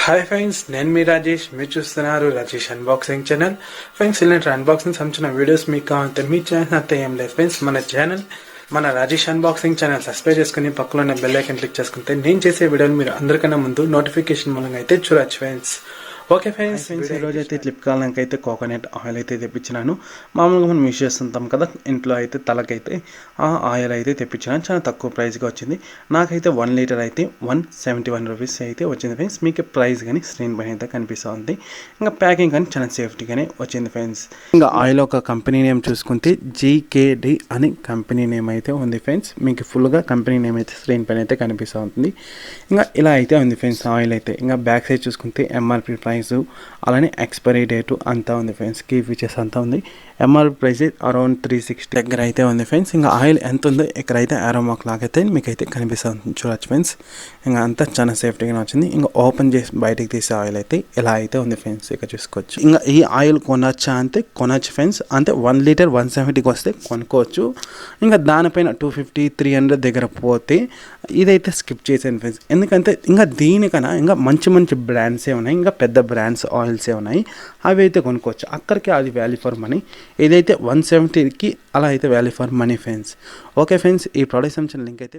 Hi friends, నేను మీ రాజేష్. మీరు చూస్తున్నారు రాజేష్ అన్బాక్సింగ్ ఛానల్. ఫ్రెండ్స్, ఇలాంటి అన్బాక్సింగ్ సంబంధించిన వీడియోస్ మీకు కావాలంటే మీ ఛానల్ అంతా ఏం లేదు ఫ్రెండ్స్. మన రాజేష్ అన్బాక్సింగ్ ఛానల్ సబ్స్క్రైబ్ చేసుకుని పక్కలో ఉన్న బెల్ ఐకాన్ క్లిక్ చేసుకుంటే నేను చేసే వీడియోలు మీరు అందరికన్నా ముందు నోటిఫికేషన్ మూలంగా అయితే చూడొచ్చు ఫ్రెండ్స్. ఓకే ఫ్రెండ్స్, ఈరోజు అయితే ఫ్లిప్కార్ట్ అయితే కోకోనట్ ఆయిల్ అయితే తెప్పించినాను. మామూలుగా మనం యూజ్ చేస్తుంటాం కదా ఇంట్లో, అయితే తలకైతే ఆ ఆయిల్ అయితే తెప్పించినాను. చాలా తక్కువ ప్రైస్గా వచ్చింది. నాకైతే 1 లీటర్ అయితే 171 రూపీస్ అయితే వచ్చింది ఫ్రెండ్స్. మీకు ప్రైస్ కానీ స్క్రీన్ పైన అయితే కనిపిస్తుంది. ఇంకా ప్యాకింగ్ కానీ చాలా సేఫ్టీగానే వచ్చింది ఫ్రెండ్స్. ఇంకా ఆయిల్ ఒక కంపెనీ నేమ్ చూసుకుంటే GKD అని కంపెనీ నేమ్ అయితే ఉంది ఫ్రెండ్స్. మీకు ఫుల్గా కంపెనీ నేమ్ అయితే స్క్రీన్ పైన అయితే కనిపిస్తుంది. ఇంకా ఇలా అయితే ఉంది ఫ్రెండ్స్ ఆయిల్ అయితే. ఇంకా బ్యాక్ సైడ్ చూసుకుంటే MRP ప్రైస్, అలానే ఎక్స్పైరీ డేటు అంతా ఉంది ఫ్రెండ్స్. కీ ఫీచర్స్ అంతా ఉంది. MRP ప్రైస్ అరౌండ్ 360 దగ్గర అయితే ఉంది ఫ్రెండ్స్. ఇంకా ఆయిల్ ఎంత ఉందో ఇక్కడైతే ఆరో మార్క్ లాగైతే మీకైతే కనిపిస్తుంది చూడొచ్చు ఫ్రెండ్స్. ఇంకా అంతా చాలా సేఫ్టీగా వచ్చింది. ఇంకా ఓపెన్ చేసి బయటికి తీసే ఆయిల్ అయితే ఇలా అయితే ఉంది ఫ్రెండ్స్. ఇక్కడ చూసుకోవచ్చు. ఇంకా ఈ ఆయిల్ కొనొచ్చా అంటే కొనొచ్చు ఫ్రెండ్స్. అంటే 1 లీటర్ 170కి వస్తే కొనుక్కోవచ్చు. ఇంకా దానిపైన 250 300 దగ్గర పోతే ఇదైతే స్కిప్ చేసాను ఫ్రెండ్స్. ఎందుకంటే ఇంకా దీనికన్నా ఇంకా మంచి మంచి బ్రాండ్సే ఉన్నాయి, ఇంకా పెద్ద బ్రాండ్స్ ఆయిల్సే ఉన్నాయి. అవి అయితే కొనుక్కోవచ్చు. అక్కడికి అది వాల్యూ ఫర్ మనీ. ఇదైతే 170కి అలా అయితే value for money friends. Okay friends, ఈ ప్రోడక్ట్ సంబంధించిన లింక్ అయితే